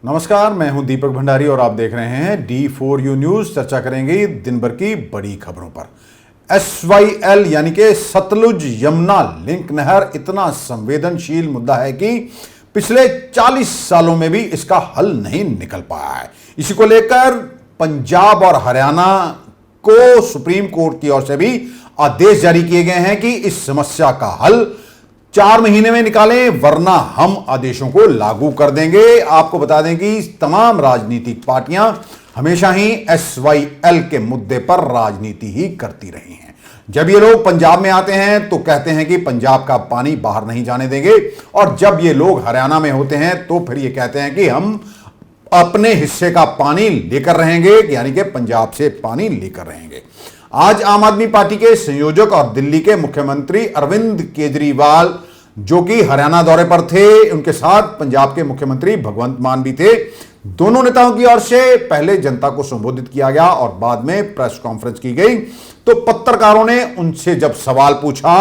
नमस्कार, मैं हूं दीपक भंडारी और आप देख रहे हैं D4U न्यूज। चर्चा करेंगे दिन भर की बड़ी खबरों पर। SYL यानी कि सतलुज यमुना लिंक नहर इतना संवेदनशील मुद्दा है कि पिछले 40 सालों में भी इसका हल नहीं निकल पाया है। इसी को लेकर पंजाब और हरियाणा को सुप्रीम कोर्ट की ओर से भी आदेश जारी किए गए हैं कि इस समस्या का हल 4 महीने में निकालें, वरना हम आदेशों को लागू कर देंगे। आपको बता दें कि तमाम राजनीतिक पार्टियां हमेशा ही SYL के मुद्दे पर राजनीति ही करती रही हैं। जब ये लोग पंजाब में आते हैं तो कहते हैं कि पंजाब का पानी बाहर नहीं जाने देंगे, और जब ये लोग हरियाणा में होते हैं तो फिर ये कहते हैं कि हम अपने हिस्से का पानी लेकर रहेंगे, यानी कि पंजाब से पानी लेकर रहेंगे। आज आम आदमी पार्टी के संयोजक और दिल्ली के मुख्यमंत्री अरविंद केजरीवाल, जो कि हरियाणा दौरे पर थे, उनके साथ पंजाब के मुख्यमंत्री भगवंत मान भी थे। दोनों नेताओं की ओर से पहले जनता को संबोधित किया गया और बाद में प्रेस कॉन्फ्रेंस की गई। तो पत्रकारों ने उनसे जब सवाल पूछा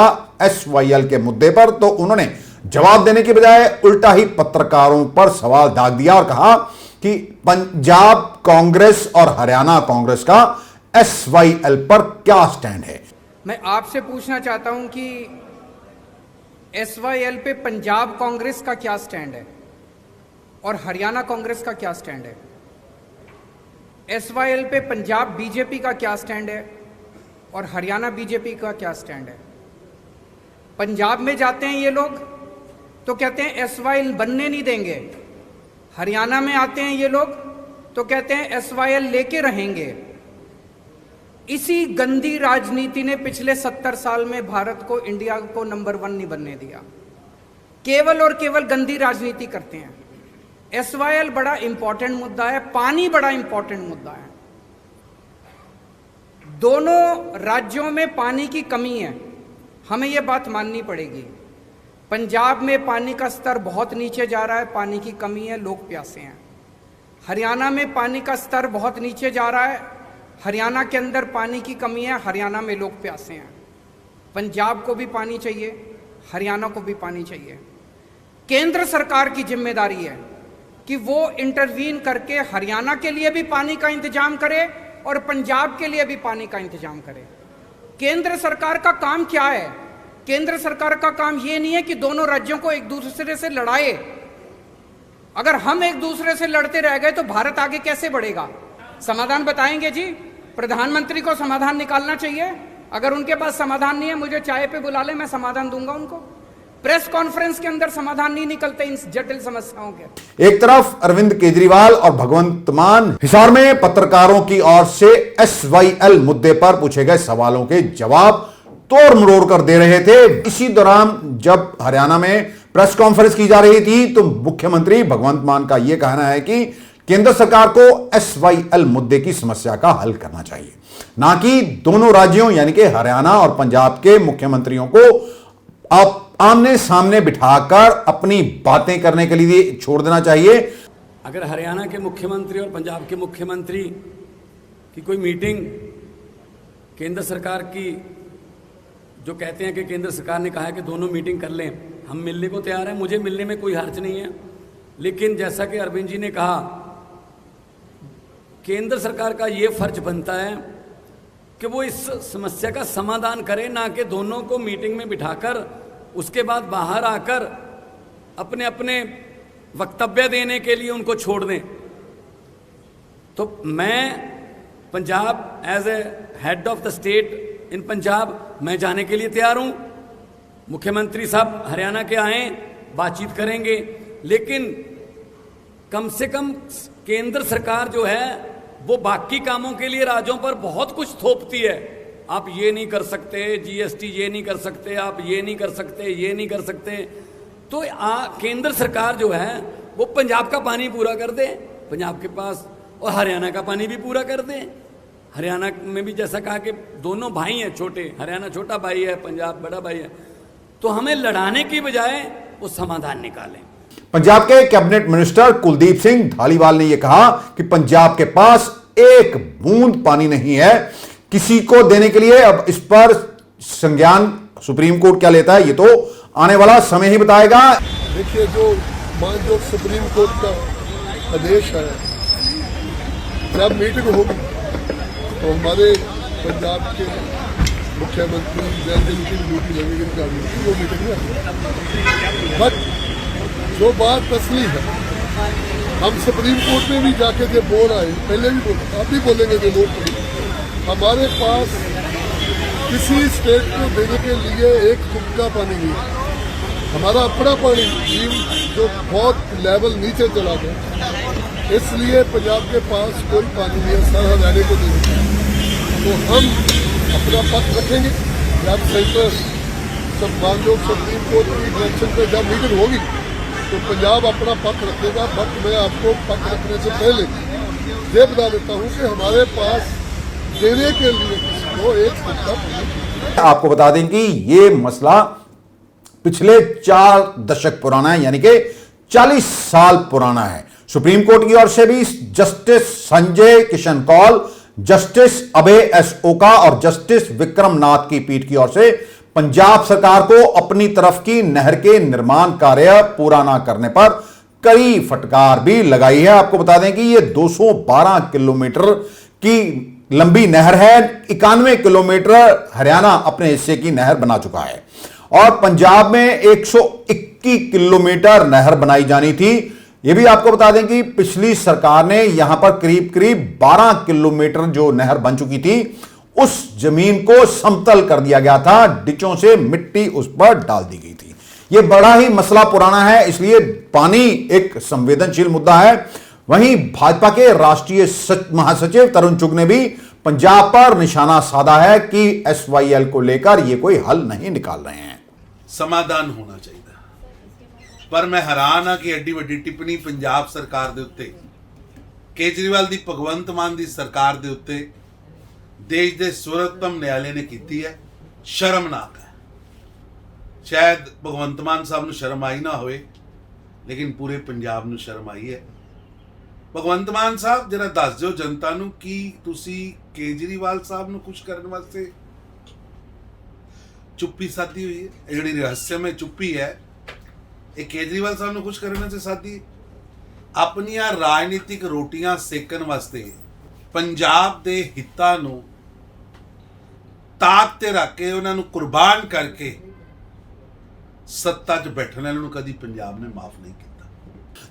SYL के मुद्दे पर, तो उन्होंने जवाब देने के बजाय उल्टा ही पत्रकारों पर सवाल दाग दिया और कहा कि पंजाब कांग्रेस और हरियाणा कांग्रेस का SYL पर क्या स्टैंड है। मैं आपसे पूछना चाहता हूं कि SYL पे पंजाब कांग्रेस का क्या स्टैंड है और हरियाणा कांग्रेस का क्या स्टैंड है। SYL पे पंजाब बीजेपी का क्या स्टैंड है और हरियाणा बीजेपी का क्या स्टैंड है। पंजाब में जाते हैं ये लोग तो कहते हैं SYL बनने नहीं देंगे, हरियाणा में आते हैं ये लोग तो कहते हैं SYL लेके रहेंगे। इसी गंदी राजनीति ने पिछले 70 साल में भारत को, इंडिया को नंबर 1 नहीं बनने दिया। केवल और केवल गंदी राजनीति करते हैं। SYL बड़ा इंपॉर्टेंट मुद्दा है, पानी बड़ा इंपॉर्टेंट मुद्दा है। दोनों राज्यों में पानी की कमी है, हमें यह बात माननी पड़ेगी। पंजाब में पानी का स्तर बहुत नीचे जा रहा है, पानी की कमी है, लोग प्यासे हैं। हरियाणा में पानी का स्तर बहुत नीचे जा रहा है, हरियाणा के अंदर पानी की कमी है, हरियाणा में लोग प्यासे हैं। पंजाब को भी पानी चाहिए, हरियाणा को भी पानी चाहिए। केंद्र सरकार की जिम्मेदारी है कि वो इंटरवीन करके हरियाणा के लिए भी पानी का इंतजाम करे और पंजाब के लिए भी पानी का इंतजाम करे। केंद्र सरकार का काम क्या है? केंद्र सरकार का काम ये नहीं है कि दोनों राज्यों को एक दूसरे से लड़ाए। अगर हम एक दूसरे से लड़ते रह गए तो भारत आगे कैसे बढ़ेगा? समाधान बताएंगे जी। प्रधानमंत्री को समाधान निकालना चाहिए। अगर उनके पास समाधान नहीं है, मुझे चाय पे बुला ले, मैं समाधान दूंगा उनको। प्रेस कॉन्फ्रेंस के अंदर समाधान नहीं निकलते इन जटिल समस्याओं के। एक तरफ अरविंद केजरीवाल और भगवंत मान हिसार में पत्रकारों की ओर से SYL मुद्दे पर पूछे गए सवालों के जवाब तोड़ मरोड़ कर दे रहे थे। इसी दौरान जब हरियाणा में प्रेस कॉन्फ्रेंस की जा रही थी तो मुख्यमंत्री भगवंत मान का यह कहना है कि केंद्र सरकार को SYL मुद्दे की समस्या का हल करना चाहिए, ना कि दोनों राज्यों यानी कि हरियाणा और पंजाब के मुख्यमंत्रियों को आप आमने सामने बिठाकर अपनी बातें करने के लिए छोड़ देना चाहिए। अगर हरियाणा के मुख्यमंत्री और पंजाब के मुख्यमंत्री की कोई मीटिंग केंद्र सरकार की, जो कहते हैं कि केंद्र सरकार ने कहा है कि दोनों मीटिंग कर लें, हम मिलने को तैयार हैं, मुझे मिलने में कोई हर्ज नहीं है। लेकिन जैसा कि अरविंद जी ने कहा, केंद्र सरकार का ये फर्ज बनता है कि वो इस समस्या का समाधान करे, ना कि दोनों को मीटिंग में बिठाकर उसके बाद बाहर आकर अपने अपने वक्तव्य देने के लिए उनको छोड़ दें। तो मैं Punjab as a head of the state in Punjab मैं जाने के लिए तैयार हूँ। मुख्यमंत्री साहब हरियाणा के आए, बातचीत करेंगे, लेकिन कम से कम केंद्र सरकार जो है वो बाकी कामों के लिए राज्यों पर बहुत कुछ थोपती है। आप ये नहीं कर सकते, GST ये नहीं कर सकते, आप ये नहीं कर सकते, ये नहीं कर सकते। तो केंद्र सरकार जो है वो पंजाब का पानी पूरा कर दे पंजाब के पास, और हरियाणा का पानी भी पूरा कर दे। हरियाणा में भी जैसा कहा कि दोनों भाई हैं छोटे, हरियाणा छोटा भाई है, पंजाब बड़ा भाई है। तो हमें लड़ाने की बजाय वो समाधान निकालें। पंजाब के कैबिनेट मिनिस्टर कुलदीप सिंह धालीवाल ने यह कहा कि पंजाब के पास एक बूंद पानी नहीं है किसी को देने के लिए। अब इस पर संज्ञान सुप्रीम कोर्ट क्या लेता है ये तो आने वाला समय ही बताएगा। देखिए, जो माननीय सुप्रीम कोर्ट का आदेश है, जब मीटिंग होगी तो हमारे पंजाब के मुख्यमंत्री जिनकी ड्यूटी लगेगी वो मीटिंग में। बट जो बात असली है, हम सुप्रीम कोर्ट में भी जाके जब बोल आए, पहले भी बोले, आप भी बोलेंगे जो लोग, हमारे पास किसी स्टेट को देने के लिए एक तुक्का पानी नहीं है। हमारा अपना पानी जो बहुत लेवल नीचे चला गया, इसलिए पंजाब के पास कोई पानी नहीं है सर हरियाणा को देने का। तो हम अपना पक्ष रखेंगे। जब सेंटर सम्मानयोग सुप्रीम कोर्ट की डायरेक्शन पर जब मीटिंग होगी तो पंजाब अपना पक्ष रखेगा। बट मैं आपको पक्ष रखने से पहले ये बता देता हूँ कि हमारे पास देने के लिए किसी को एक तुक्का। आपको बता दें कि ये मसला पिछले 4 दशक पुराना है, यानी कि 40 साल पुराना है। सुप्रीम कोर्ट की ओर से भी जस्टिस संजय किशन कौल, जस्टिस अभय एस ओका और जस्टिस विक्रम नाथ की पीठ की ओर से पंजाब सरकार को अपनी तरफ की नहर के निर्माण कार्य पूरा ना करने पर कई फटकार भी लगाई है। आपको बता दें कि ये 212 किलोमीटर की लंबी नहर है। 91 किलोमीटर हरियाणा अपने हिस्से की नहर बना चुका है और पंजाब में 121 किलोमीटर नहर बनाई जानी थी। यह भी आपको बता दें कि पिछली सरकार ने यहां पर करीब करीब 12 किलोमीटर जो नहर बन चुकी थी उस जमीन को समतल कर दिया गया था, डिचों से मिट्टी उस पर डाल दी गई थी। यह बड़ा ही मसला पुराना है, इसलिए पानी एक संवेदनशील मुद्दा है। वहीं भाजपा के राष्ट्रीय महासचिव तरुण चुग ने भी पंजाब पर निशाना साधा है कि SYL को लेकर ये कोई हल नहीं निकाल रहे हैं। समाधान होना चाहिए, पर मैं हैरान हाँ कि एड्डी वड्डी टिप्पणी पंजाब सरकार दे उत्ते, केजरीवाल दी भगवंत मान दी सरकार दे उत्ते देश के सर्वोत्तम न्यायालय ने की है। शर्मनाक है। शायद भगवंत मान साहब नूं शर्म आई ना होए, लेकिन पूरे पंजाब नूं शर्म आई है। भगवंत मान साहब जरा दस दो जनता नूं कि तुसी केजरीवाल साहब नूं खुश करने वास्ते चुप्पी साधी हुई है। जिहड़ी रहस्यमय चुप्पी है, ये केजरीवाल साहब नूं खुश करने से साधी। अपनियां राजनीतिक रोटियां सेकन वास्ते पंजाब दे हितां नूं ताक ते रख के उन्हां नूं कुर्बान करके सत्ता 'च बैठने वालों कभी पंजाब ने माफ नहीं किया।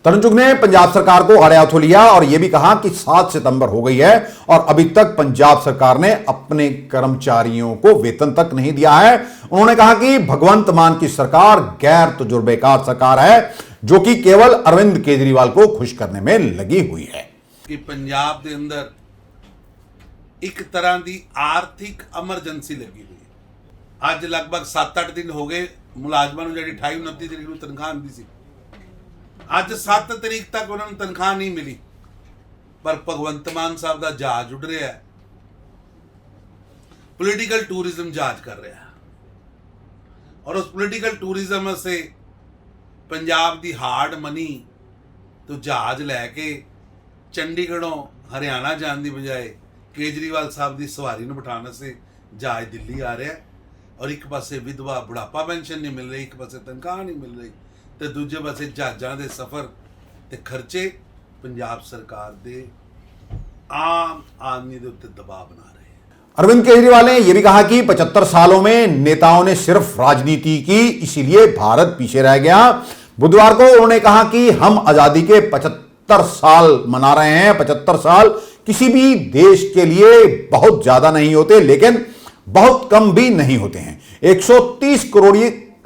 तरुण चुग ने पंजाब सरकार को आड़े हाथों लिया और यह भी कहा कि 7 सितंबर हो गई है और अभी तक पंजाब सरकार ने अपने कर्मचारियों को वेतन तक नहीं दिया है। उन्होंने कहा कि भगवंत मान की सरकार गैर तजुर्बेकार सरकार है जो कि केवल अरविंद केजरीवाल को खुश करने में लगी हुई है। कि पंजाब के अंदर एक तरह की आर्थिक एमरजेंसी लगी हुई है। अज लगभग 7-8 दिन हो गए मुलाजमान को, जी 28-29 तरीक को तनख्वाह आती सी, अज 7 तरीक तक उन्होंने तनख्वाह नहीं मिली। पर भगवंत मान साहब का जहाज उड़ रहा है, पोलिटिकल टूरिज्म जहाज कर रहा है और उस पोलिटिकल टूरिज्म से पंजाब की हार्ड मनी तो जहाज लैके चंडीगढ़ों हरियाणा जाने की बजाय केजरीवाल साहब की सवारी में बिठाने से जहाज दिल्ली आ रहा है। और एक पासे विधवा बुढ़ापा पेंशन नहीं मिल रही, एक पासे तनख्वाह नहीं मिल रही, तो दूजे पासे जहाज़ों के सफ़र ते खर्चे पंजाब सरकार दे आम आदमी के उत्ते दबाव बना रहे हैं। अरविंद केजरीवाल ने यह भी कहा कि 75 सालों में नेताओं ने सिर्फ राजनीति की, इसीलिए भारत पीछे रह गया। बुधवार को उन्होंने कहा कि हम आजादी के 75 साल मना रहे हैं। 75 साल किसी भी देश के लिए बहुत ज्यादा नहीं होते, लेकिन बहुत कम भी नहीं होते हैं। 130 करोड़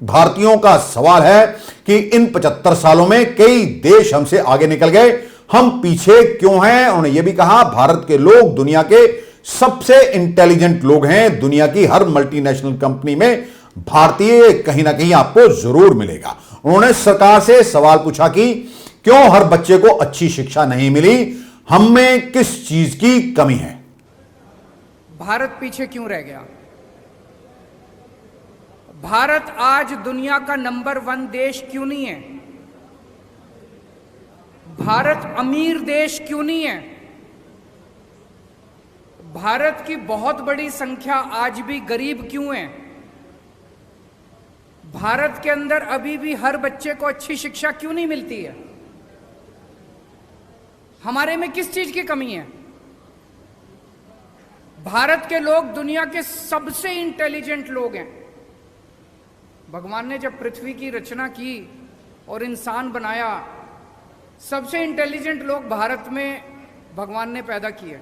भारतीयों का सवाल है कि इन 75 सालों में कई देश हमसे आगे निकल गए, हम पीछे क्यों हैं। उन्होंने यह भी कहा भारत के लोग दुनिया के सबसे इंटेलिजेंट लोग हैं। दुनिया की हर मल्टीनेशनल कंपनी में भारतीय कहीं ना कहीं आपको जरूर मिलेगा। उन्होंने सरकार से सवाल पूछा कि क्यों हर बच्चे को अच्छी शिक्षा नहीं मिली, हम में किस चीज की कमी है। भारत पीछे क्यों रह गया? भारत आज दुनिया का नंबर 1 देश क्यों नहीं है? भारत अमीर देश क्यों नहीं है? भारत की बहुत बड़ी संख्या आज भी गरीब क्यों है? भारत के अंदर अभी भी हर बच्चे को अच्छी शिक्षा क्यों नहीं मिलती है? हमारे में किस चीज की कमी है? भारत के लोग दुनिया के सबसे इंटेलिजेंट लोग हैं। भगवान ने जब पृथ्वी की रचना की और इंसान बनाया, सबसे इंटेलिजेंट लोग भारत में भगवान ने पैदा किए।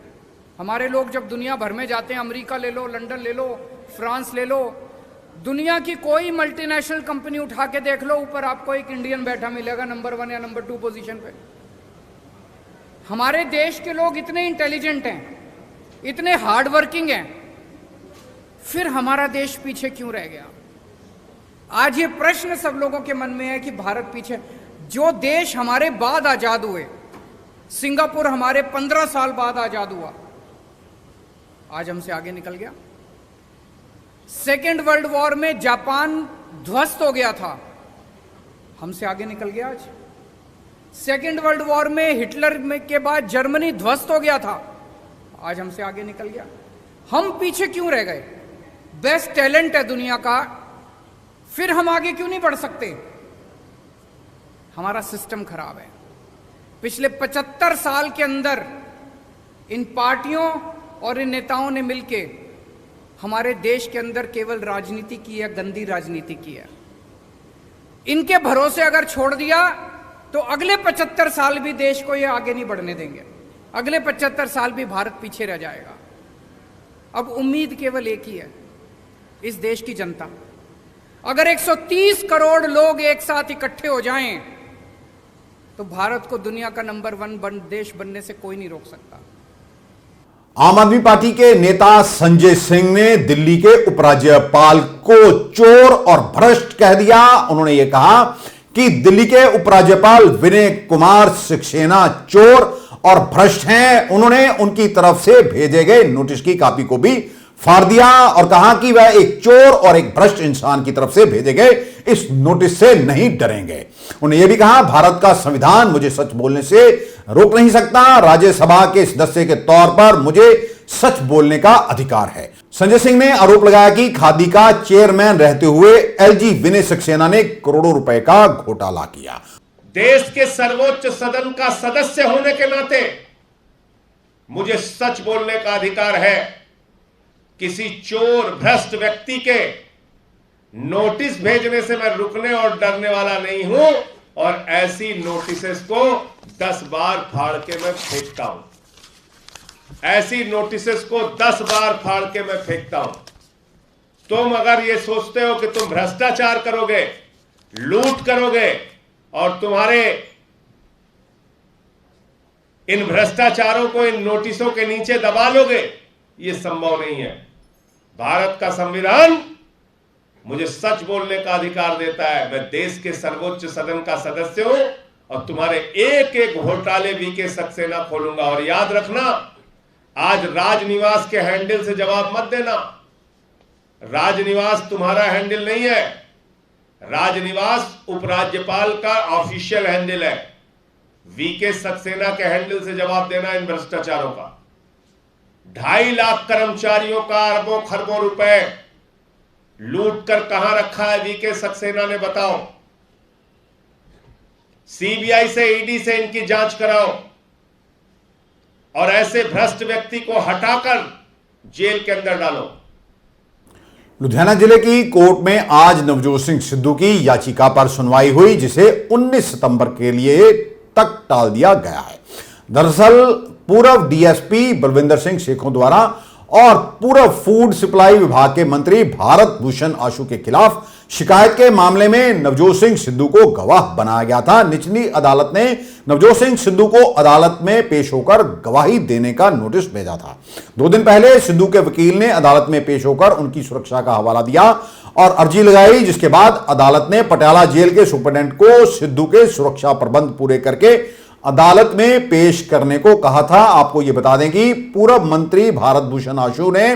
हमारे लोग जब दुनिया भर में जाते हैं, अमेरिका ले लो, लंदन ले लो, फ्रांस ले लो, दुनिया की कोई मल्टीनेशनल कंपनी उठा के देख लो, ऊपर आपको एक इंडियन बैठा मिलेगा नंबर 1 या नंबर 2 पोजीशन पे। हमारे देश के लोग इतने इंटेलिजेंट हैं, इतने हार्ड वर्किंग हैं, फिर हमारा देश पीछे क्यों रह गया? आज ये प्रश्न सब लोगों के मन में है कि भारत पीछे। जो देश हमारे बाद आजाद हुए, सिंगापुर हमारे 15 साल बाद आजाद हुआ, आज हमसे आगे निकल गया। सेकेंड वर्ल्ड वॉर में जापान ध्वस्त हो गया था, हमसे आगे निकल गया आज। सेकेंड वर्ल्ड वॉर में हिटलर के बाद जर्मनी ध्वस्त हो गया था, आज हमसे आगे निकल गया। हम पीछे क्यों रह गए? बेस्ट टैलेंट है दुनिया का, फिर हम आगे क्यों नहीं बढ़ सकते? हमारा सिस्टम खराब है। पिछले 75 साल के अंदर इन पार्टियों और इन नेताओं ने मिलके हमारे देश के अंदर केवल राजनीति की है, गंदी राजनीति की है। इनके भरोसे अगर छोड़ दिया तो अगले 75 साल भी देश को ये आगे नहीं बढ़ने देंगे। अगले 75 साल भी भारत पीछे रह जाएगा। अब उम्मीद केवल एक ही है, इस देश की जनता। अगर 130 करोड़ लोग एक साथ इकट्ठे हो जाएं तो भारत को दुनिया का नंबर 1 देश बनने से कोई नहीं रोक सकता। आम आदमी पार्टी के नेता संजय सिंह ने दिल्ली के उपराज्यपाल को चोर और भ्रष्ट कह दिया। उन्होंने यह कहा कि दिल्ली के उपराज्यपाल विनय कुमार सक्सेना चोर और भ्रष्ट हैं। उन्होंने उनकी तरफ से भेजे गए नोटिस की कॉपी को भी फाड़ दिया और कहा कि वह एक चोर और एक भ्रष्ट इंसान की तरफ से भेजे गए इस नोटिस से नहीं डरेंगे। उन्होंने यह भी कहा, भारत का संविधान मुझे सच बोलने से रोक नहीं सकता। राज्यसभा के सदस्य के तौर पर मुझे सच बोलने का अधिकार है। संजय सिंह ने आरोप लगाया कि खादी का चेयरमैन रहते हुए एलजी विनय सक्सेना ने करोड़ों रुपए का घोटाला किया। देश के सर्वोच्च सदन का सदस्य होने के नाते मुझे सच बोलने का अधिकार है। किसी चोर भ्रष्ट व्यक्ति के नोटिस भेजने से मैं रुकने और डरने वाला नहीं हूं और ऐसी नोटिसेस को 10 बार फाड़ के मैं फेंकता हूं। ऐसी नोटिसेस को 10 बार फाड़ के मैं फेंकता हूं। तुम अगर ये सोचते हो कि तुम भ्रष्टाचार करोगे, लूट करोगे और तुम्हारे इन भ्रष्टाचारों को इन नोटिसों के नीचे दबा लोगे, ये संभव नहीं है। भारत का संविधान मुझे सच बोलने का अधिकार देता है। मैं देश के सर्वोच्च सदन का सदस्य हूं और तुम्हारे एक एक घोटाले वीके सक्सेना खोलूंगा। और याद रखना, आज राजनिवास के हैंडल से जवाब मत देना। राजनिवास तुम्हारा हैंडल नहीं है, राजनिवास उपराज्यपाल का ऑफिशियल हैंडल है। वीके सक्सेना के हैंडल से जवाब देना इन भ्रष्टाचारों का। 2.5 लाख कर्मचारियों का अरबों खरबों रुपए लूट कर कहां रखा है वीके सक्सेना ने, बताओ। सीबीआई से, ईडी से इनकी जांच कराओ और ऐसे भ्रष्ट व्यक्ति को हटाकर जेल के अंदर डालो। लुधियाना जिले की कोर्ट में आज नवजोत सिंह सिद्धू की याचिका पर सुनवाई हुई, जिसे 19 सितंबर के लिए तक टाल दिया गया है। दरअसल पूर्व डीएसपी बलविंदर सिंह शेखों द्वारा और पूर्व फूड सप्लाई विभाग के मंत्री भारत भूषण आशु के खिलाफ शिकायत के मामले में नवजोत सिंह सिद्धू को गवाह बनाया गया था। निचली अदालत ने नवजोत सिंह सिद्धू को अदालत में पेश होकर गवाही देने का नोटिस भेजा था। 2 दिन पहले सिद्धू के वकील ने अदालत में पेश होकर उनकी सुरक्षा का हवाला दिया और अर्जी लगाई, जिसके बाद अदालत ने पटियाला जेल के सुपरिटेंडेंट को सिद्धू के सुरक्षा प्रबंध पूरे करके अदालत में पेश करने को कहा था। आपको यह बता दें कि पूर्व मंत्री भारत भूषण आशु ने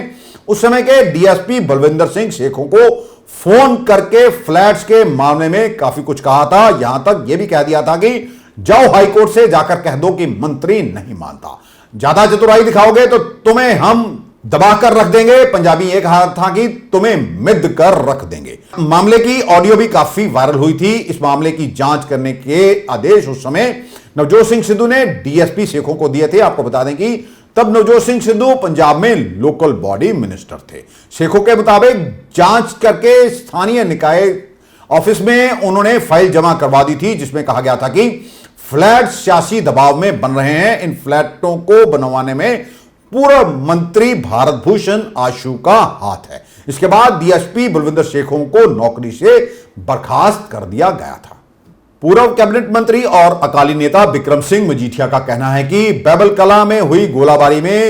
उस समय के डीएसपी बलविंदर सिंह शेखों को फोन करके फ्लैट्स के मामले में काफी कुछ कहा था। यहां तक यह भी कह दिया था कि जाओ हाईकोर्ट से जाकर कह दो कि मंत्री नहीं मानता, ज्यादा चतुराई दिखाओगे तो तुम्हें हम दबा कर रख देंगे। पंजाबी ये कहा था कि तुम्हें मिद कर रख देंगे। मामले की ऑडियो भी काफी वायरल हुई थी। इस मामले की जांच करने के आदेश उस समय नवजोत सिंह सिद्धू ने डीएसपी शेखों को दिए थे। आपको बता दें कि तब नवजोत सिंह सिद्धू पंजाब में लोकल बॉडी मिनिस्टर थे। शेखों के मुताबिक जांच करके स्थानीय निकाय ऑफिस में उन्होंने फाइल जमा करवा दी थी, जिसमें कहा गया था कि फ्लैट सियासी दबाव में बन रहे हैं। इन फ्लैटों को बनवाने में पूर्व मंत्री भारत भूषण आशु का हाथ है। इसके बाद डीएसपी बलविंदर शेखों को नौकरी से बर्खास्त कर दिया गया था। पूर्व कैबिनेट मंत्री और अकाली नेता बिक्रम सिंह मजीठिया का कहना है कि बैबल कला में हुई गोलाबारी में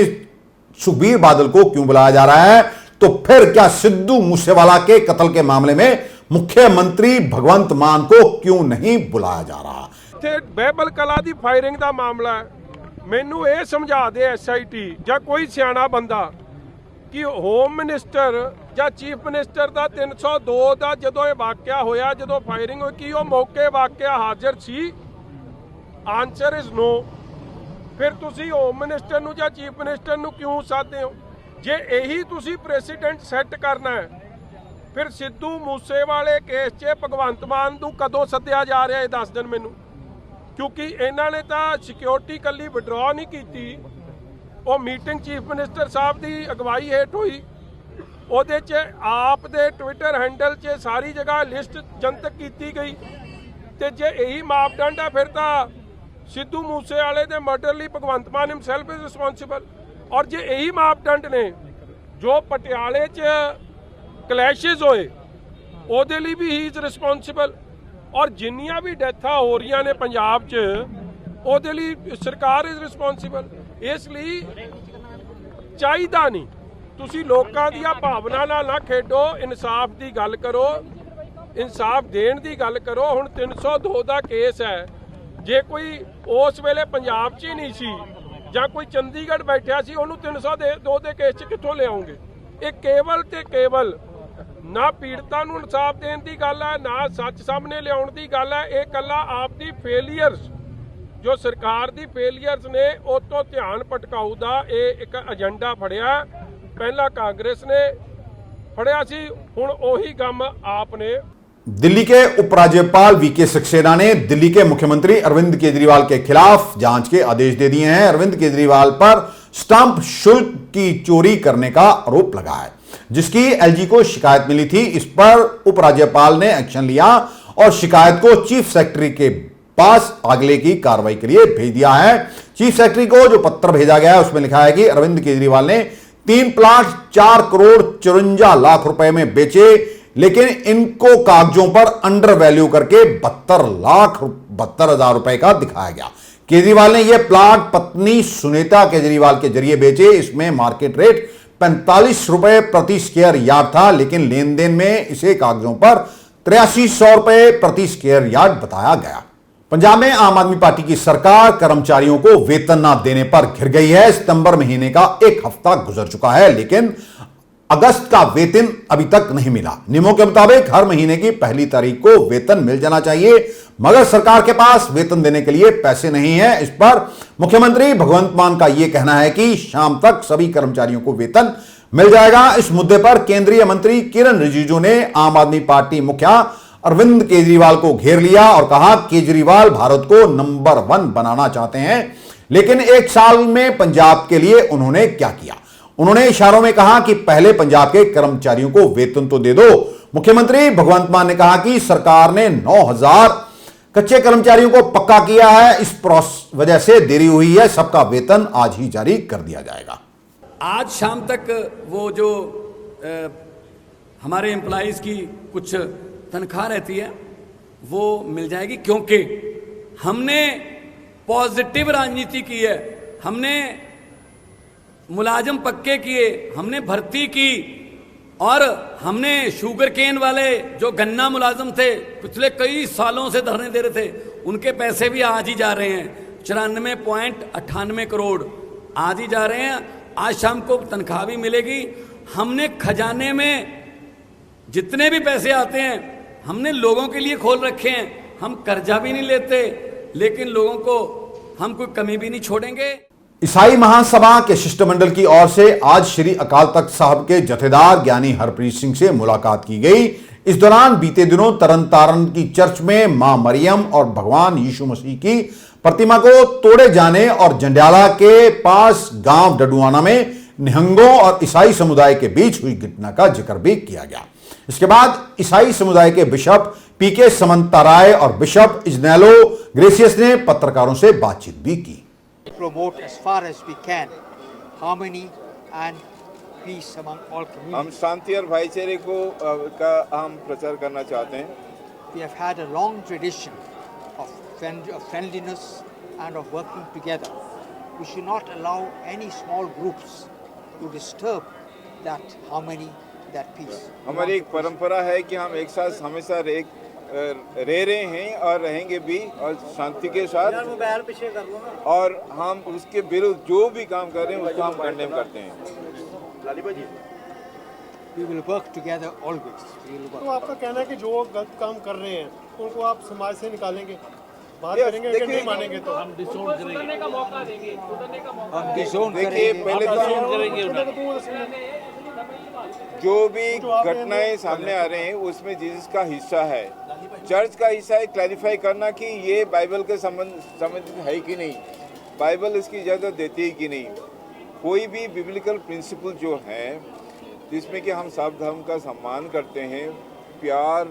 सुखबीर बादल को क्यों बुलाया जा रहा है, तो फिर क्या सिद्धू मूसेवाला के कत्ल के मामले में मुख्यमंत्री भगवंत मान को क्यों नहीं बुलाया जा रहा। बैबल कला दी फायरिंग का मामला है, मैनू ये समझा दे SIT या कोई सियाना बंदा कि होम मिनिस्टर या चीफ मिनिस्टर का 302 का जो ये वाकया होया, जो फायरिंग हुई, कि वो मौके वाकया हाजिर सी? Answer is no. फिर तुसी होम मिनिस्टर नू या चीफ मिनिस्टर नू क्यों साधते हो? जे यही तुसी प्रेसिडेंट सैट करना है, फिर सिद्धू मूसेवाले केस च भगवंत मान नू कदों सद्दिया जा रहा है, दस दिन मैनू, क्योंकि इन्होंने तो सिक्योरिटी कली विड्रॉ नहीं की। वो मीटिंग चीफ मिनिस्टर साहब की अगवाई हेठ हुई, ਉਹਦੇ 'ਚ ਆਪ ਦੇ ट्विटर हैंडल 'ਚ सारी जगह लिस्ट जनतक की गई। तो जे यही मापदंड है, फिर तो सिद्धू मूसेवाले के मर्डर लिए भगवंत मान हिमसैल्फ इज रिस्पोंसिबल। और जे यही मापदंड ने जो पटियाले 'च क्लैशिज होए, ਉਹਦੇ लिए भी ही इज रिस्पोंसिबल। और जिन्नियां भी डेथां हो रही ने पंजाब 'ਚ, ਉਹਦੇ लिए सरकार इज रिस्पोंसिबल। इसलिए चाहिदा नहीं, तुसी लोकां दियां भावना नाल ना खेडो, इंसाफ की गल करो, इंसाफ देण की गल करो। हुण 302 का केस है, जे कोई उस वेले पंजाब 'ਚ ही नहीं सी जां कोई चंडीगढ़ बैठा सी, उहनूं 302 के केस 'ਚ कित्थों लिआओगे? ये केवल ते केवल ना पीड़ितां नूं इंसाफ देण की गल है, ना सच सामने लिआउण की गल है। ये कल्ला आपदी फेलीयर्स, जो सरकार की फेलीयर्स ने उस तो ध्यान भटकाऊ का ये एक एजेंडा फड़िया। पहला कांग्रेस ने फड़िया सी, हुण ओही गम आपने। दिल्ली के उपराज्यपाल वीके सक्सेना ने दिल्ली के मुख्यमंत्री अरविंद केजरीवाल के खिलाफ जांच के आदेश दे दिए हैं। अरविंद केजरीवाल पर स्टाम्प शुल्क की चोरी करने का आरोप लगा है, जिसकी एलजी को शिकायत मिली थी। इस पर उपराज्यपाल ने एक्शन लिया और शिकायत को चीफ सेक्रेटरी के पास आगे की कार्रवाई के लिए भेज दिया है। चीफ सेक्रेटरी को जो पत्र भेजा गया है उसमें लिखा है कि अरविंद केजरीवाल ने 3 प्लाट 4 करोड़ 54 लाख रुपए में बेचे, लेकिन इनको कागजों पर अंडर वैल्यू करके 72,72,000 रुपए का दिखाया गया। केजरीवाल ने यह प्लाट पत्नी सुनीता केजरीवाल के जरिए बेचे। इसमें मार्केट रेट 45 रुपए प्रति स्क्वायर यार्ड था, लेकिन लेन देन में इसे कागजों पर 8300 रुपए प्रति स्क्वायर यार्ड बताया गया। पंजाब में आम आदमी पार्टी की सरकार कर्मचारियों को वेतन न देने पर घिर गई है। सितंबर महीने का 1 हफ्ता गुजर चुका है, लेकिन अगस्त का वेतन अभी तक नहीं मिला। नियमों के मुताबिक हर महीने की पहली तारीख को वेतन मिल जाना चाहिए, मगर सरकार के पास वेतन देने के लिए पैसे नहीं है। इस पर मुख्यमंत्री भगवंत मान का यह कहना है कि शाम तक सभी कर्मचारियों को वेतन मिल जाएगा। इस मुद्दे पर केंद्रीय मंत्री किरण रिजिजू ने आम आदमी पार्टी मुखिया अरविंद केजरीवाल को घेर लिया और कहा केजरीवाल भारत को नंबर 1 बनाना चाहते हैं, लेकिन 1 साल में पंजाब के लिए उन्होंने क्या किया? उन्होंने इशारों में कहा कि पहले पंजाब के कर्मचारियों को वेतन तो दे दो। मुख्यमंत्री भगवंत मान ने कहा कि सरकार ने 9,000 कच्चे कर्मचारियों को पक्का किया है, इस वजह से देरी हुई है। सबका वेतन आज ही जारी कर दिया जाएगा। आज शाम तक वो जो हमारे एम्प्लॉइज की कुछ तनख्वाह रहती है वो मिल जाएगी, क्योंकि हमने पॉजिटिव राजनीति की है। हमने मुलाजम पक्के किए, हमने भर्ती की, और हमने शुगर केन वाले जो गन्ना मुलाजम थे पिछले कई सालों से धरने दे रहे थे, उनके पैसे भी आज ही जा रहे हैं। 94.98 करोड़ आज ही जा रहे हैं। आज शाम को तनख्वाह भी मिलेगी। हमने खजाने में जितने भी पैसे आते हैं हमने लोगों के लिए खोल रखे हैं। हम कर्जा भी नहीं लेते, लेकिन लोगों को हम कोई कमी भी नहीं छोड़ेंगे। ईसाई महासभा के शिष्टमंडल की ओर से आज श्री अकाल तख्त साहब के जथेदार ज्ञानी हरप्रीत सिंह से मुलाकात की गई। इस दौरान बीते दिनों तरन तारण की चर्च में मां मरियम और भगवान यीशु मसीह की प्रतिमा को तोड़े जाने और जंडियाला के पास गांव डडुआना में निहंगों और ईसाई समुदाय के बीच हुई घटना का जिक्र भी किया गया। इसके बाद ईसाई समुदाय के बिशप पीके समंताराय और बिशप इजनेलो ग्रेसियस ने पत्रकारों से बातचीत भी की। Promote as far as we can harmony and peace among all communities. हम शांति और भाईचारे का हम प्रचार करना चाहते हैं। We have had a long tradition of friendliness and of working together. We should not allow any small groups to disturb that harmony, that peace. हमारी एक परंपरा है कि हम एक साथ हमेशा रह रहे हैं और रहेंगे भी और शांति के साथ, और हम उसके विरुद्ध जो भी काम कर रहे हैं उसको हम कंडेम करते हैं। We will work together always. We will work. तो आपका कहना है कि जो गलत काम कर रहे हैं उनको आप समाज से निकालेंगे, बात Yes, करेंगे, अगर नहीं देखिए- मानेंगे तो हम हम disown देखिए करेंगे। पहले जो भी घटनाएं सामने आ रहे हैं उसमें जीसस का हिस्सा है, चर्च का हिस्सा है क्लैरिफाई करना कि ये बाइबल के संबंधित है कि नहीं, बाइबल इसकी इजाज़त देती है कि नहीं। कोई भी बिब्लिकल प्रिंसिपल जो है जिसमें कि हम सब धर्म का सम्मान करते हैं, प्यार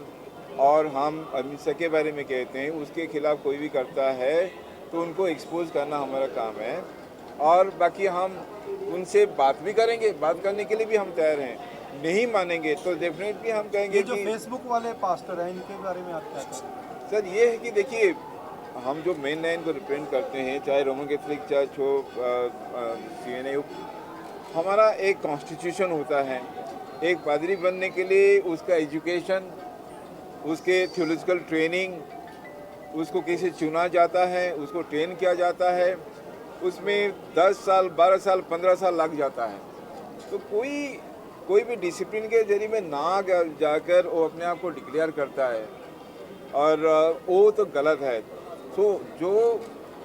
और हम अहिंसा के बारे में कहते हैं, उसके खिलाफ कोई भी करता है तो उनको एक्सपोज करना हमारा काम है। और बाकी हम उनसे बात भी करेंगे, बात करने के लिए भी हम तैयार हैं। नहीं मानेंगे तो डेफिनेटली हम कहेंगे जो कि फेसबुक वाले पास्टर हैं इनके बारे में आप क्या कहेंगे? सर ये है कि देखिए हम जो मेन लाइन को रिप्रेजेंट करते हैं, चाहे रोमन कैथोलिक चर्च हो, CNA हो, हमारा एक कॉन्स्टिट्यूशन होता है। एक पादरी बनने के लिए उसका एजुकेशन, उसके थियोलॉजिकल ट्रेनिंग, उसको कैसे चुना जाता है, उसको ट्रेन किया जाता है, उसमें 10 साल 12 साल 15 साल लग जाता है। तो कोई भी डिसिप्लिन के जरिए में ना जाकर वो अपने आप को डिक्लेयर करता है और वो तो गलत है। तो जो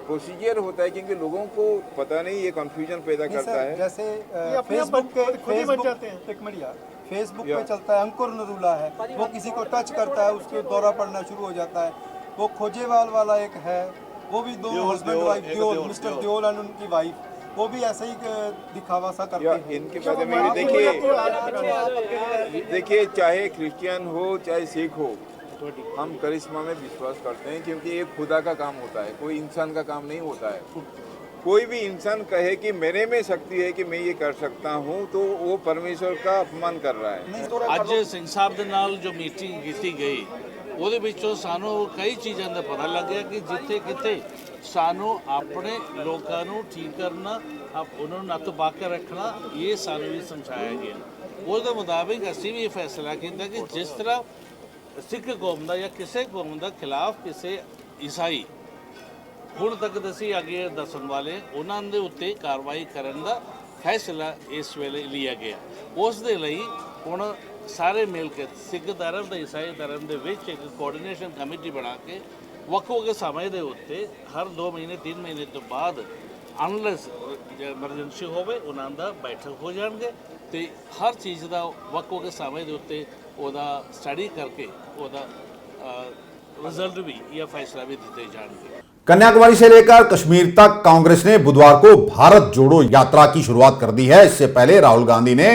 प्रोसीजर होता है, क्योंकि लोगों को पता नहीं, ये कंफ्यूजन पैदा करता है। जैसे फेसबुक पे चलता है, अंकुर नरूला है, वो किसी को टच करता है उसके दौरा पड़ना शुरू हो जाता है। वो खोजेवाल वाला एक है, वो भी दो हस्बैंड वाइफ, मिस्टर दियोल और उनकी वाइफ, वो भी ऐसे ही दिखावा सा करते हैं। इनके बारे में देखिए चाहे क्रिश्चियन हो चाहे सिख हो, हम करिश्मा में विश्वास करते हैं, क्योंकि ये खुदा का काम होता है, कोई इंसान का काम नहीं होता है। कोई भी इंसान कहे कि मेरे में शक्ति है कि मैं ये कर सकता हूँ, तो वो परमेश्वर का अपमान कर रहा है। ਅੱਜ ਸਿੰਘ ਸਾਹਿਬ ਦੇ ਨਾਲ ਜੋ ਮੀਟਿੰਗ ਕੀਤੀ ਗਈ ਉਹਦੇ ਵਿੱਚੋਂ ਸਾਨੂੰ ਕਈ ਚੀਜ਼ਾਂ ਦਾ ਪਤਾ ਲੱਗਿਆ ਕਿ ਜਿੱਥੇ ਕਿਤੇ ਸਾਨੂੰ ਆਪਣੇ ਲੋਕਾਂ ਨੂੰ ਠੀਕ ਕਰਨਾ, ਉਹਨਾਂ ਨੂੰ ਨੱਥ ਪਾ ਕੇ ਰੱਖਣਾ, ਇਹ ਸਾਨੂੰ ਵੀ ਸਮਝਾਇਆ ਗਿਆ। ਉਹਦੇ ਮੁਤਾਬਿਕ ਅਸੀਂ ਵੀ ਇਹ ਫੈਸਲਾ ਕੀਤਾ ਕਿ ਜਿਸ ਤਰ੍ਹਾਂ ਸਿੱਖ ਕੌਮ ਦਾ ਜਾਂ ਕਿਸੇ ਕੌਮ ਦਾ ਖਿਲਾਫ ਕਿਸੇ ਈਸਾਈ ਹੁਣ ਤੱਕ ਅਸੀਂ ਅੱਗੇ ਦੱਸਣ ਵਾਲੇ ਉਹਨਾਂ ਦੇ ਉੱਤੇ ਕਾਰਵਾਈ ਕਰਨ ਦਾ ਫੈਸਲਾ ਇਸ ਵੇਲੇ ਲਿਆ ਗਿਆ। ਉਸ ਦੇ ਲਈ ਹੁਣ ਸਾਰੇ ਮਿਲ ਕੇ ਸਿੱਖ ਧਰਮ ਤੇ ਈਸਾਈ ਧਰਮ ਦੇ ਵਿੱਚ ਇੱਕ ਕੋਆਰਡੀਨੇਸ਼ਨ ਕਮੇਟੀ ਬਣਾ ਕੇ ਵੱਖ-ਵੱਖ ਸਮੇਂ ਦੇ ਉੱਤੇ ਹਰ 2 ਮਹੀਨੇ 3 ਮਹੀਨੇ ਤੋਂ ਬਾਅਦ ਅਨਲੈਸ ਐਮਰਜੈਂਸੀ ਹੋਵੇ ਉਹਨਾਂ ਦਾ ਬੈਠਕ ਹੋ ਜਾਣਗੇ ਤੇ ਹਰ ਚੀਜ਼ ਦਾ ਵੱਖ-ਵੱਖ ਸਮੇਂ ਦੇ ਉੱਤੇ ਉਹਦਾ ਸਟੱਡੀ ਕਰਕੇ ਉਹਦਾ रिजल्ट भी या फैसला भी देते जाएंगे। कन्याकुमारी से लेकर कश्मीर तक कांग्रेस ने बुधवार को भारत जोड़ो यात्रा की शुरुआत कर दी है। इससे पहले राहुल गांधी ने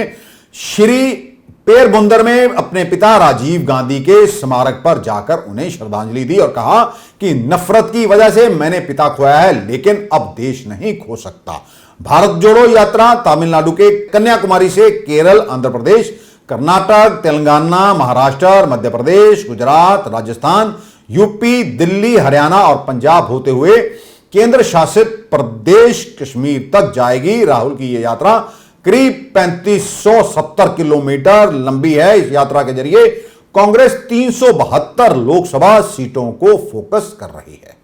श्री पेरबुंदर में अपने पिता राजीव गांधी के स्मारक पर जाकर उन्हें श्रद्धांजलि दी और कहा कि नफरत की वजह से मैंने पिता खोया है, लेकिन अब देश नहीं खो सकता। भारत जोड़ो यात्रा तमिलनाडु के कन्याकुमारी से केरल, आंध्र प्रदेश, कर्नाटक, तेलंगाना, महाराष्ट्र, मध्य प्रदेश, गुजरात, राजस्थान, यूपी, दिल्ली, हरियाणा और पंजाब होते हुए केंद्र शासित प्रदेश कश्मीर तक जाएगी। राहुल की यह यात्रा करीब 3570 किलोमीटर लंबी है। इस यात्रा के जरिए कांग्रेस 372 लोकसभा सीटों को फोकस कर रही है।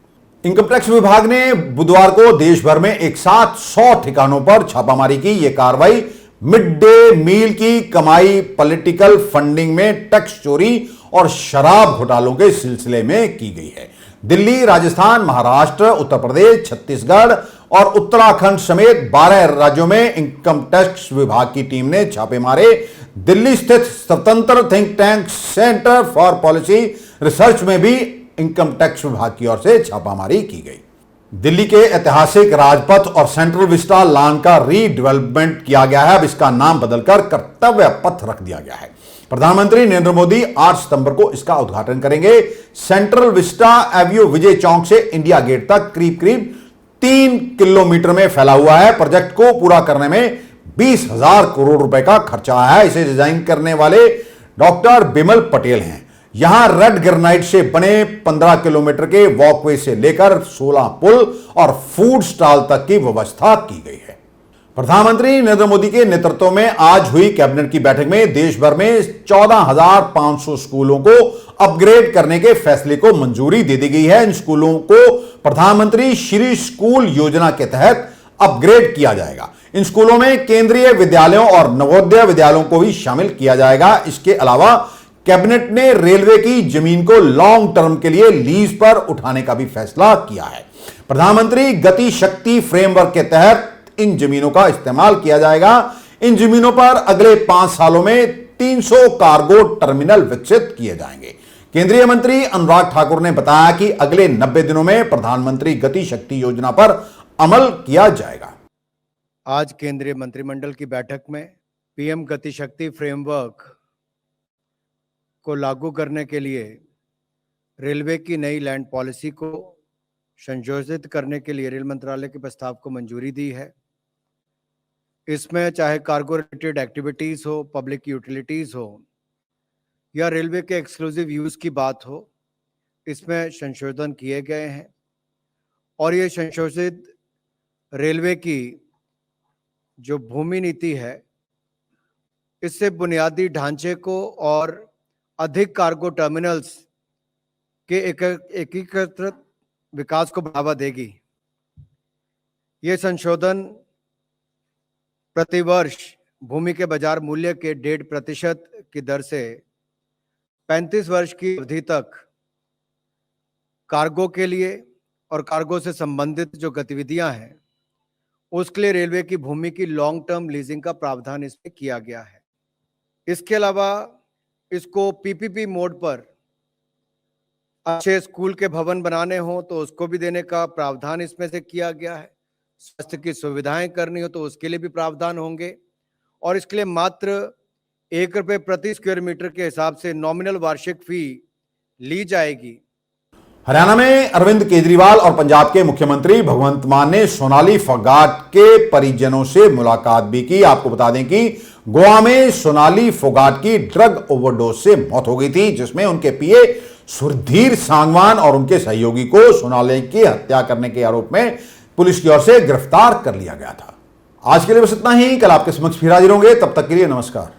इनकम टैक्स विभाग ने बुधवार को देश भर में एक साथ 100 ठिकानों पर छापामारी की। यह कार्रवाई मिड डे मील की कमाई, पॉलिटिकल फंडिंग में टैक्स चोरी और शराब घोटालों के सिलसिले में की गई है। दिल्ली, राजस्थान, महाराष्ट्र, उत्तर प्रदेश, छत्तीसगढ़ और उत्तराखंड समेत 12 राज्यों में इनकम टैक्स विभाग की टीम ने छापे मारे। दिल्ली स्थित स्वतंत्र think tank centre for policy research में भी इनकम टैक्स विभाग की ओर से छापामारी की गई। दिल्ली के ऐतिहासिक राजपथ और सेंट्रल विस्टा लॉन का रीडेवलपमेंट किया गया है। अब इसका नाम बदलकर कर्तव्य पथ रख दिया गया है। प्रधानमंत्री नरेंद्र मोदी 8 सितंबर को इसका उद्घाटन करेंगे। Central Vista Avenue Vijay Chowk से इंडिया गेट तक करीब करीब 3 किलोमीटर में फैला हुआ है। प्रोजेक्ट को पूरा करने में 20,000 करोड़ रुपए का खर्चा आया है। इसे डिजाइन करने वाले डॉक्टर बिमल पटेल हैं। यहां रेड ग्रेनाइट से बने 15 किलोमीटर के वॉकवे से लेकर 16 पुल और फूड स्टॉल तक की व्यवस्था की गई है। प्रधानमंत्री नरेंद्र मोदी के नेतृत्व में आज हुई कैबिनेट की बैठक में देश भर में 14,500 स्कूलों को अपग्रेड करने के फैसले को मंजूरी दे दी गई है। इन स्कूलों को प्रधानमंत्री श्री स्कूल योजना के तहत अपग्रेड किया जाएगा। इन स्कूलों में केंद्रीय विद्यालयों और नवोदय विद्यालयों को भी शामिल किया जाएगा। इसके अलावा कैबिनेट ने रेलवे की जमीन को लॉन्ग टर्म के लिए लीज पर उठाने का भी फैसला किया है। प्रधानमंत्री गति शक्ति फ्रेमवर्क के तहत इन जमीनों का इस्तेमाल किया जाएगा। इन जमीनों पर अगले 5 सालों में 300 कार्गो टर्मिनल विकसित किए जाएंगे। केंद्रीय मंत्री अनुराग ठाकुर ने बताया कि अगले 90 दिनों में प्रधानमंत्री गति शक्ति योजना पर अमल किया जाएगा। आज केंद्रीय मंत्रिमंडल की बैठक में पीएम गति शक्ति फ्रेमवर्क को लागू करने के लिए रेलवे की नई लैंड पॉलिसी को संशोधित करने के लिए रेल मंत्रालय के प्रस्ताव को मंजूरी दी है। इसमें चाहे कार्गो रिलेटेड एक्टिविटीज हो, पब्लिक यूटिलिटीज हो या रेलवे के एक्सक्लूसिव यूज की बात हो, इसमें संशोधन किए गए हैं और ये संशोधित रेलवे की जो भूमि नीति है, इससे बुनियादी ढांचे को और अधिक कार्गो टर्मिनल्स के एकीकृत विकास को बढ़ावा देगी। ये संशोधन प्रतिवर्ष भूमि के बाजार मूल्य के 1.5% की दर से 35 वर्ष की अवधि तक कार्गो के लिए और कार्गो से संबंधित जो गतिविधियां हैं उसके लिए रेलवे की भूमि की लॉन्ग टर्म लीजिंग का प्रावधान इसमें किया गया है। इसके अलावा इसको पीपीपी मोड पर अच्छे स्कूल के भवन बनाने हो तो उसको भी देने का प्रावधान इसमें से किया गया है। स्वास्थ्य की सुविधाएं करनी हो तो उसके लिए भी प्रावधान होंगे और इसके लिए मात्र 1 रुपये प्रति स्क्वायर मीटर के हिसाब से नॉमिनल वार्षिक फी ली जाएगी। हरियाणा में अरविंद केजरीवाल और पंजाब के मुख्यमंत्री भगवंत मान ने सोनाली फोगाट के परिजनों से मुलाकात भी की। आपको बता दें कि गोवा में सोनाली फोगाट की ड्रग ओवरडोज से मौत हो गई थी, जिसमें उनके पीए सुधीर सांगवान और उनके सहयोगी को सोनाली की हत्या करने के आरोप में पुलिस की ओर से गिरफ्तार कर लिया गया था। आज के लिए बस इतना ही। कल आपके समक्ष फिर हाजिर होंगे। तब तक के लिए नमस्कार।